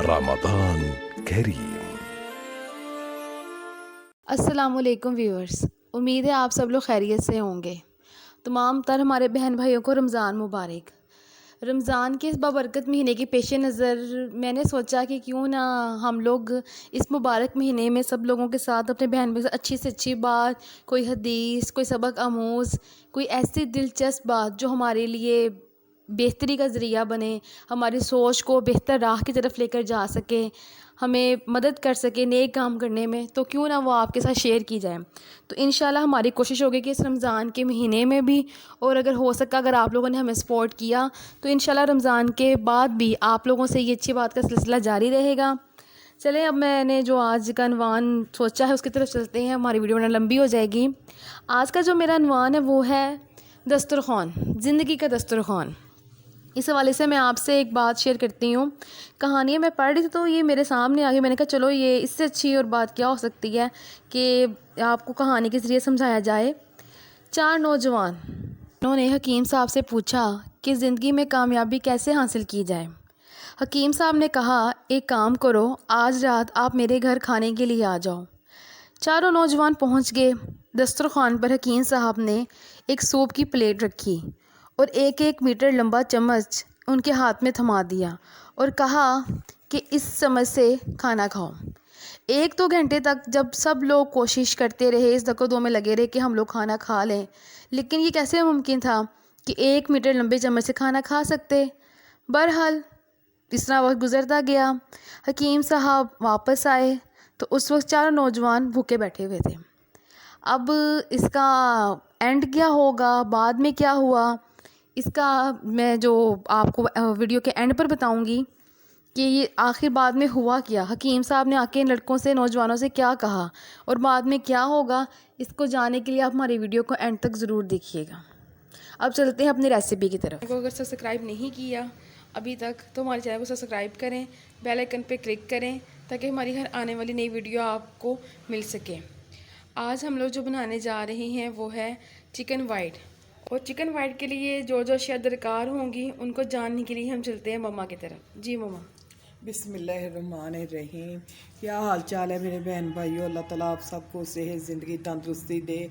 रमज़ान करीम। अस्सलामुअलैकुम व्यूअर्स, उम्मीद है आप सब लोग खैरियत से होंगे। तमाम तर हमारे बहन भाइयों को रमज़ान मुबारक। रमज़ान के इस बाबरकत महीने के पेश नज़र मैंने सोचा कि क्यों ना हम लोग इस मुबारक महीने में सब लोगों के साथ अपने बहन भाई से अच्छी बात, कोई हदीस, कोई सबक आमूज़, कोई ऐसी दिलचस्प बात जो हमारे लिए बेहतरी का ज़रिया बने, हमारी सोच को बेहतर राह की तरफ लेकर जा सके, हमें मदद कर सके नेक काम करने में, तो क्यों ना वो आपके साथ शेयर की जाए। तो इंशाल्लाह हमारी कोशिश होगी कि इस रमज़ान के महीने में भी, और अगर हो सका अगर आप लोगों ने हमें सपोर्ट किया तो इंशाल्लाह रमज़ान के बाद भी आप लोगों से ये अच्छी बात का सिलसिला जारी रहेगा। चलें, अब मैंने जो आज का अनवान सोचा है उसकी तरफ चलते हैं, हमारी वीडियो ना लंबी हो जाएगी। आज का जो मेरा अनवान है वो है दस्तरख़्वान, ज़िंदगी का दस्तरख़्वान। इस हवाले से मैं आपसे एक बात शेयर करती हूँ। कहानियाँ मैं पढ़ रही थी तो ये मेरे सामने आ गई, मैंने कहा चलो ये इससे अच्छी और बात क्या हो सकती है कि आपको कहानी के ज़रिए समझाया जाए। चार नौजवान, उन्होंने हकीम साहब से पूछा कि ज़िंदगी में कामयाबी कैसे हासिल की जाए। हकीम साहब ने कहा, एक काम करो, आज रात आप मेरे घर खाने के लिए आ जाओ। चारों नौजवान पहुंच गए। दस्तरखान पर हकीम साहब ने एक सूप की प्लेट रखी और एक एक मीटर लंबा चम्मच उनके हाथ में थमा दिया और कहा कि इस चम्मच से खाना खाओ। एक दो घंटे तक जब सब लोग कोशिश करते रहे, इस दको दो में लगे रहे कि हम लोग खाना खा लें, लेकिन ये कैसे मुमकिन था कि 1 मीटर लंबे चम्मच से खाना खा सकते। बहरहाल इस तरह वक्त गुजरता गया। हकीम साहब वापस आए तो उस वक्त चारों नौजवान भूखे बैठे हुए थे। अब इसका एंड क्या होगा, बाद में क्या हुआ, इसका मैं जो आपको वीडियो के एंड पर बताऊंगी कि ये आखिर बाद में हुआ क्या, हकीम साहब ने आके इन लड़कों से, नौजवानों से क्या कहा और बाद में क्या होगा। इसको जानने के लिए आप हमारी वीडियो को एंड तक ज़रूर देखिएगा। अब चलते हैं अपनी रेसिपी की तरफ। को अगर सब्सक्राइब नहीं किया अभी तक तो हमारे चैनल को सब्सक्राइब करें, बेल आइकन पे क्लिक करें ताकि हमारी हर आने वाली नई वीडियो आपको मिल सके। आज हम लोग जो बनाने जा रहे हैं वो है चिकन वाइट, और चिकन वाइट के लिए जो जो अशिया दरकार होंगी उनको जानने के लिए हम चलते हैं मम्मा की तरफ। जी मम्मा। बिस्मिल्लाहिर्रहमानिर्रहीम। क्या हाल चाल है मेरे बहन भाइयों, अल्लाह ताला आप सबको सेहत ज़िंदगी तंदुरुस्ती दे।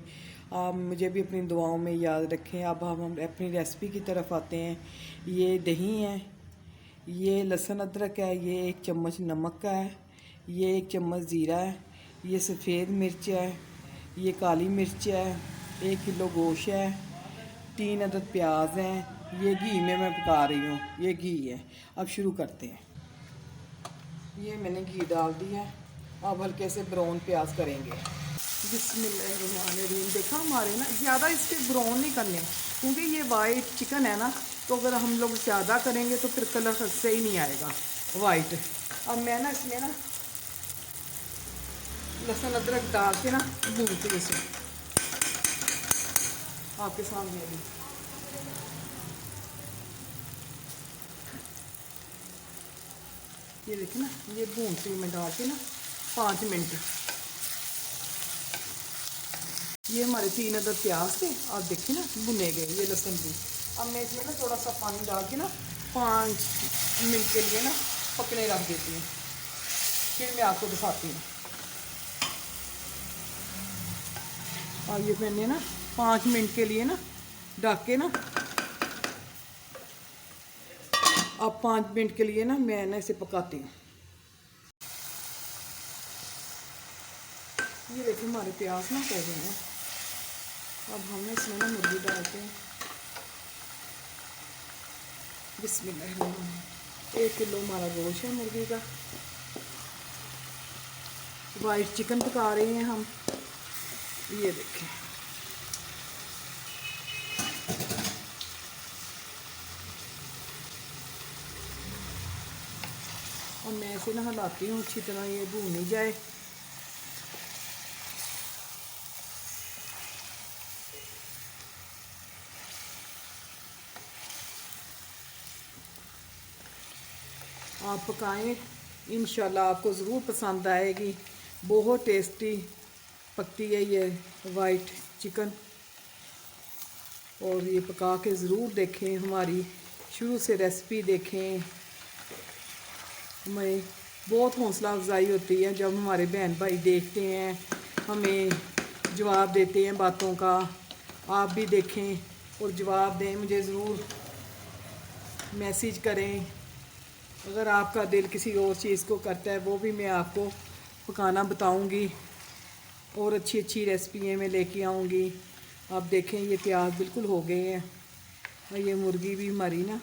आप मुझे भी अपनी दुआओं में याद रखें। अब हम अपनी रेसिपी की तरफ आते हैं। ये दही है, ये लहसुन अदरक है, ये 1 चम्मच नमक का है, ये 1 चम्मच ज़ीरा है, ये सफ़ेद मिर्च है, ये काली मिर्च है, 1 किलो गोश्त है, 3 अदद प्याज हैं। ये घी में मैं पका रही हूँ, ये घी है। अब शुरू करते हैं। ये मैंने घी डाल दिया है। अब हल्के से ब्राउन प्याज करेंगे। बिस्मिल्लाहिर्रहमानिर्रहीम। देखा हमारे ना ज़्यादा इसके ब्राउन नहीं करने, क्योंकि ये वाइट चिकन है ना, तो अगर हम लोग ज़्यादा करेंगे तो फिर कलर से ही नहीं आएगा वाइट। अब मैं ना इसमें ना लहसुन अदरक डाल के ना भूनती हूँ इसे आपके सामने भी। ये देखिए ना, ये भूनती हूँ मैं डाल के ना 5 मिनट। ये हमारे 3 अदद प्याज थे, आप देखिए ना भुने गए ये लहसुन भी। अब मैं इसमें ना थोड़ा सा पानी डाल के ना 5 मिनट के लिए ना पकने रख देती हूँ, फिर मैं आपको दिखाती हूँ। और ये मैंने ना 5 मिनट के लिए ना ढक के ना, अब 5 मिनट के लिए ना मैं ना इसे पकाती हूँ। ये देखिए हमारे प्याज ना हो गए हैं। अब हम इसमें ना मुर्गी डालते हैं। बिस्मिल्लाह। 1 किलो हमारा गोश्त है मुर्गी का। वाइट चिकन पका रहे हैं हम। ये देखें, और मैं इसे ना हिलाती हूँ अच्छी तरह, ये भून नहीं जाए। आप पकाएं, इंशाल्लाह आपको ज़रूर पसंद आएगी। बहुत टेस्टी पकती है ये वाइट चिकन, और ये पका के ज़रूर देखें, हमारी शुरू से रेसिपी देखें। हमें बहुत हौसला अफजाई होती है जब हमारे बहन भाई देखते हैं, हमें जवाब देते हैं बातों का। आप भी देखें और जवाब दें, मुझे ज़रूर मैसेज करें। अगर आपका दिल किसी और चीज़ को करता है वो भी मैं आपको पकाना बताऊंगी और अच्छी अच्छी रेसिपियाँ मैं लेके आऊँगी। आप देखें ये प्याज बिल्कुल हो गए हैं और ये मुर्गी भी हमारी ना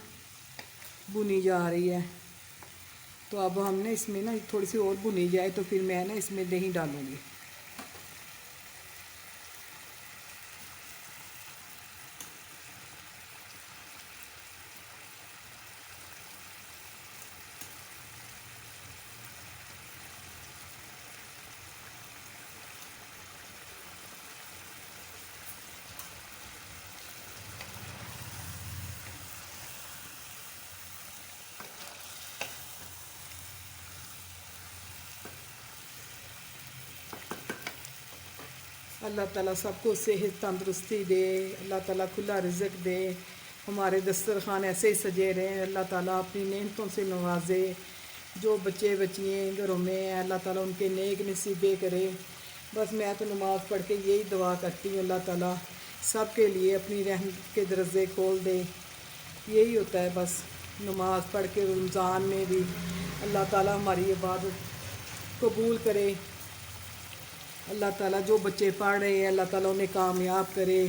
भुनी जा रही है। तो अब हमने इसमें ना थोड़ी सी और भुनी जाए तो फिर मैं ना इसमें दही डालूँगी। अल्लाह ताला सबको सेहत तंदुरुस्ती दे, अल्लाह ताला खुला रिज़्क़ दे, हमारे दस्तरखान ऐसे ही सजे रहें, अल्लाह ताला अपनी नेमतों से नवाजे। जो बच्चे बच्चियाँ घरों में हैं अल्लाह ताला उनके नेक नसीबे करे। बस मैं तो नमाज़ पढ़ के यही दुआ करती हूँ, अल्लाह ताला सब के लिए अपनी रहमत के दरवाज़े खोल दे। यही होता है बस, नमाज़ पढ़ के रमज़ान में भी अल्लाह ताला हमारी इबादत कबूल करे। अल्लाह ताला जो बच्चे पढ़ रहे हैं अल्लाह ताला उन्हें कामयाब करे,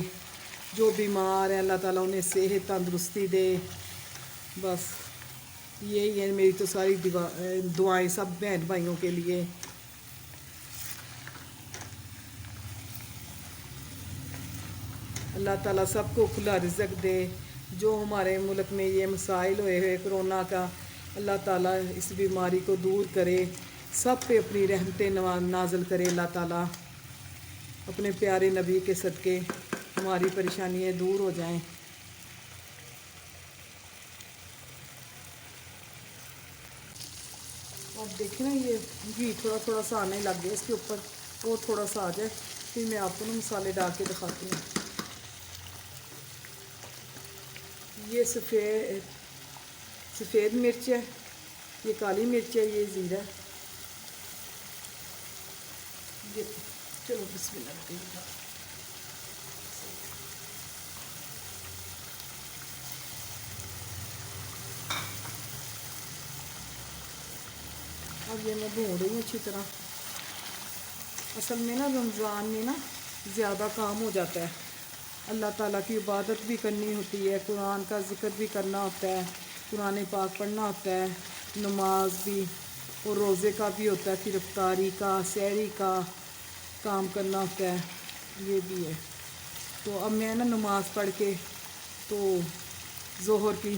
जो बीमार हैं अल्लाह ताला उन्हें सेहत तंदुरुस्ती दे। बस यही है मेरी तो सारी दुआएं सब बहन भाइयों के लिए। अल्लाह ताला सबको खुला रिज़्क़ दे। जो हमारे मुल्क में ये मसाइल हुए हुए कोरोना का, अल्लाह ताला इस बीमारी को दूर करे, सब पे अपनी रहमतें नाज़िल करे। अल्लाह ताला अपने प्यारे नबी के सदक़े हमारी परेशानियाँ दूर हो जाएं। अब देखिए ना ये घी थोड़ा थोड़ा सा आने लग गया इसके ऊपर, और थोड़ा सा आ जाए फिर मैं आपको ना मसाले डाल के दिखाती हूँ। ये सफ़ेद मिर्च है, ये काली मिर्च है, ये ज़ीरा है। ये चलो बिस्मिल्लाह करते हैं। अब ये मैं भून रही हूँ अच्छी तरह। असल में ना रमज़ान में ना ज़्यादा काम हो जाता है, अल्लाह ताला की इबादत भी करनी होती है, कुरान का ज़िक्र भी करना होता है, कुरान पाक पढ़ना होता है, नमाज भी और रोज़े का भी होता है, फिर इफ्तारी का सहरी का काम करना होता है, ये भी है। तो अब मैं ना नमाज़ पढ़ के तो ज़ोहर की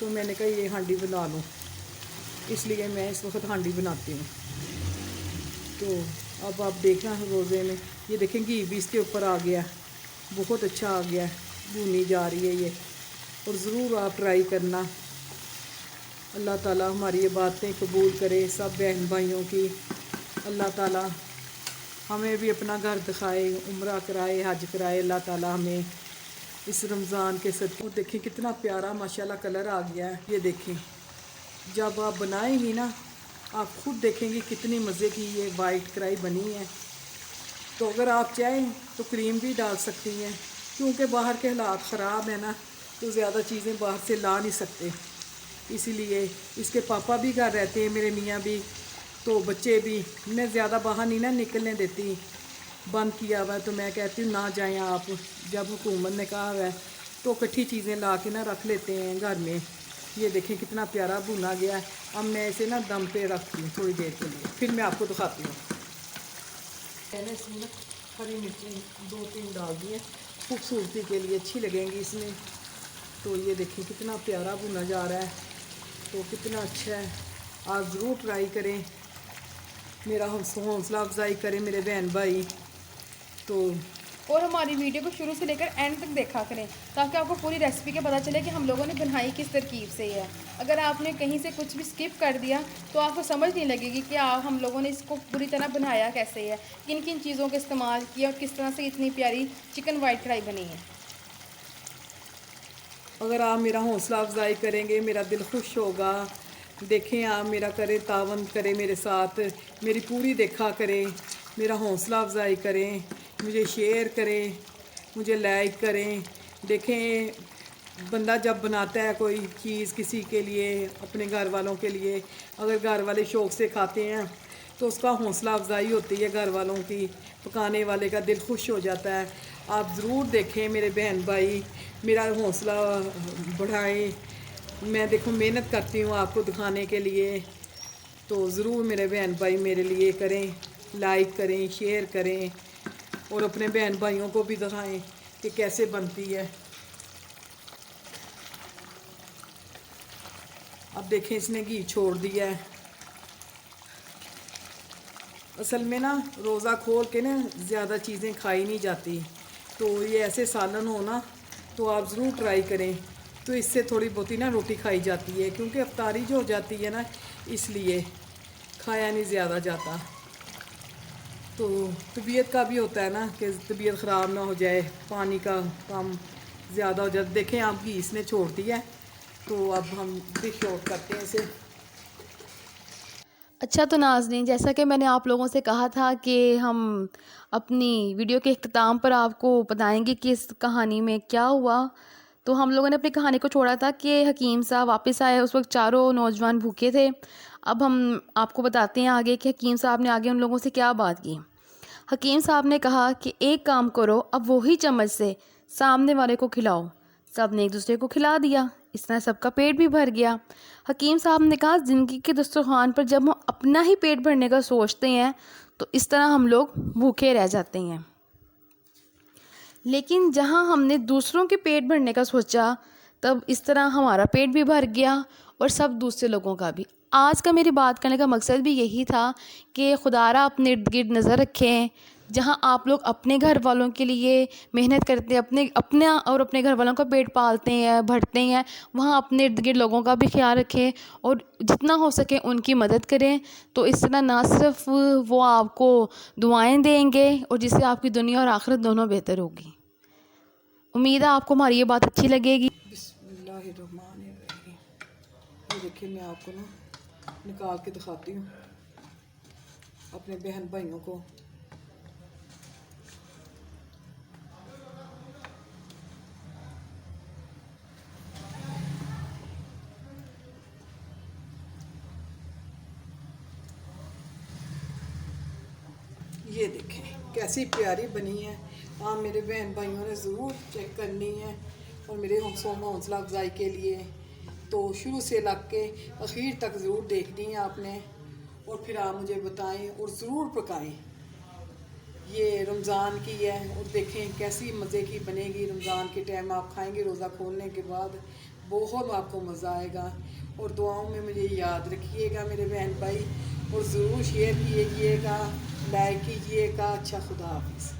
तो मैंने कहा ये हांडी बना लूँ, इसलिए मैं इस वक्त हांडी बनाती हूँ। तो अब आप देखना रोज़े में ये देखें घी भी इसके ऊपर आ गया, बहुत अच्छा आ गया, भुनी जा रही है ये। और ज़रूर आप ट्राई करना। अल्लाह ताला हमारी ये बातें कबूल करे सब बहन भाइयों की। अल्लाह ताला हमें भी अपना घर दिखाए, उम्रा कराए, हज कराए। अल्लाह ताला हमें इस रमज़ान के सदक़े। देखें कितना प्यारा माशाल्लाह कलर आ गया है। ये देखें जब आप बनाएंगी ना आप ख़ुद देखेंगे कितनी मज़े की ये वाइट कढ़ाई बनी है। तो अगर आप चाहें तो क्रीम भी डाल सकती हैं, क्योंकि बाहर के हालात ख़राब है ना, तो ज़्यादा चीज़ें बाहर से ला नहीं सकते। इसीलिए इसके पापा भी घर रहते हैं, मेरे मियाँ भी, तो बच्चे भी, मैं ज़्यादा बाहर नहीं ना निकलने देती, बंद किया हुआ है। तो मैं कहती हूँ ना जाएं आप, जब हुकूमत ने कहा हुआ है तो इकट्ठी चीज़ें ला के ना रख लेते हैं घर में। ये देखें कितना प्यारा भुना गया है। अब मैं इसे ना दम पे रखती हूँ थोड़ी देर के लिए, फिर मैं आपको दिखाती हूँ। मैंने इसमें ना हरी मिर्ची 2-3 डाल दी है, खूबसूरती के लिए अच्छी लगेंगी इसमें। तो ये देखिए कितना प्यारा भुना जा रहा है, तो कितना अच्छा है। आप ज़रूर ट्राई करें, मेरा हौसला अफजाई करें मेरे बहन भाई। तो और हमारी वीडियो को शुरू से लेकर एंड तक देखा करें, ताकि आपको पूरी रेसिपी का पता चले कि हम लोगों ने बनाई किस तरकीब से है। अगर आपने कहीं से कुछ भी स्किप कर दिया तो आपको समझ नहीं लगेगी कि हम लोगों ने इसको पूरी तरह बनाया कैसे है, किन किन चीज़ों का इस्तेमाल किया और किस तरह से इतनी प्यारी चिकन वाइट कढ़ाई बनी है। अगर आप मेरा हौसला अफजाई करेंगे मेरा दिल खुश होगा। देखें आप, मेरा करे तावन करे मेरे साथ, मेरी पूरी देखा करें, मेरा हौसला अफजाई करें, मुझे शेयर करें, मुझे लाइक करें। देखें, बंदा जब बनाता है कोई चीज़ किसी के लिए, अपने घर वालों के लिए, अगर घर वाले शौक़ से खाते हैं तो उसका हौसला अफजाई होती है, घर वालों की, पकाने वाले का दिल खुश हो जाता है। आप ज़रूर देखें मेरे बहन भाई, मेरा हौसला बढ़ाएं। मैं देखो मेहनत करती हूँ आपको दिखाने के लिए, तो ज़रूर मेरे बहन भाई मेरे लिए करें, लाइक करें, शेयर करें और अपने बहन भाइयों को भी दिखाएं कि कैसे बनती है। अब देखें इसने घी छोड़ दिया है। असल में ना रोज़ा खोल के ना ज़्यादा चीज़ें खाई नहीं जाती, तो ये ऐसे सालन हो ना तो आप ज़रूर ट्राई करें, तो इससे थोड़ी बहुत ही ना रोटी खाई जाती है, क्योंकि अफ्तारी जो हो जाती है ना इसलिए खाया नहीं ज़्यादा जाता। तो तबीयत का भी होता है ना कि तबीयत ख़राब ना हो जाए, पानी का कम ज़्यादा हो जाए। देखें आप, घी इसने छोड़ दिया है, तो अब हम डिश आउट करते हैं इसे। अच्छा तो नाज़रीन, जैसा कि मैंने आप लोगों से कहा था कि हम अपनी वीडियो के इख्तिताम पर आपको बताएंगे कि इस कहानी में क्या हुआ। तो हम लोगों ने अपनी कहानी को छोड़ा था कि हकीम साहब वापस आए, उस वक्त चारों नौजवान भूखे थे। अब हम आपको बताते हैं आगे कि हकीम साहब ने आगे उन लोगों से क्या बात की। हकीम साहब ने कहा कि एक काम करो, अब वही चम्मच से सामने वाले को खिलाओ। सब ने एक दूसरे को खिला दिया, इस तरह सबका पेट भी भर गया। हकीम साहब ने कहा, ज़िंदगी के दस्तरखान पर जब हम अपना ही पेट भरने का सोचते हैं तो इस तरह हम लोग भूखे रह जाते हैं, लेकिन जहाँ हमने दूसरों के पेट भरने का सोचा तब इस तरह हमारा पेट भी भर गया और सब दूसरे लोगों का भी। आज का मेरी बात करने का मकसद भी यही था कि खुदारा अपने इर्द गिर्द नज़र रखें। जहाँ आप लोग अपने घर वालों के लिए मेहनत करते हैं, अपने और अपने घर वालों का पेट पालते हैं, भरते हैं, वहाँ अपने इर्द गिर्द लोगों का भी ख्याल रखें और जितना हो सके उनकी मदद करें। तो इस तरह ना सिर्फ वो आपको दुआएं देंगे और जिससे आपकी दुनिया और आखिरत दोनों बेहतर होगी। उम्मीद है आपको हमारी ये बात अच्छी लगेगी। बिस्मिल्लाहिर्रहमानिर्रहीम। ये देखिए, मैं आपको ना निकाल के दिखाती हूँ अपने बहन भाइयों को। ये देखें कैसी प्यारी बनी है। आप मेरे बहन भाइयों ने ज़रूर चेक करनी है और मेरे हौसला अफजाई के लिए तो शुरू से लग के आखिर तक ज़रूर देखनी है आपने, और फिर आप मुझे बताएं और ज़रूर पकाएं। ये रमज़ान की है और देखें कैसी मज़े की बनेगी। रमज़ान के टाइम आप खाएंगे रोज़ा खोलने के बाद, बहुत आपको मज़ा आएगा। और दुआओं में मुझे याद रखिएगा मेरे बहन भाई, और ज़रूर शेयर कीजिएगा, लाइक कीजिएगा। अच्छा, खुदा हाफिज़।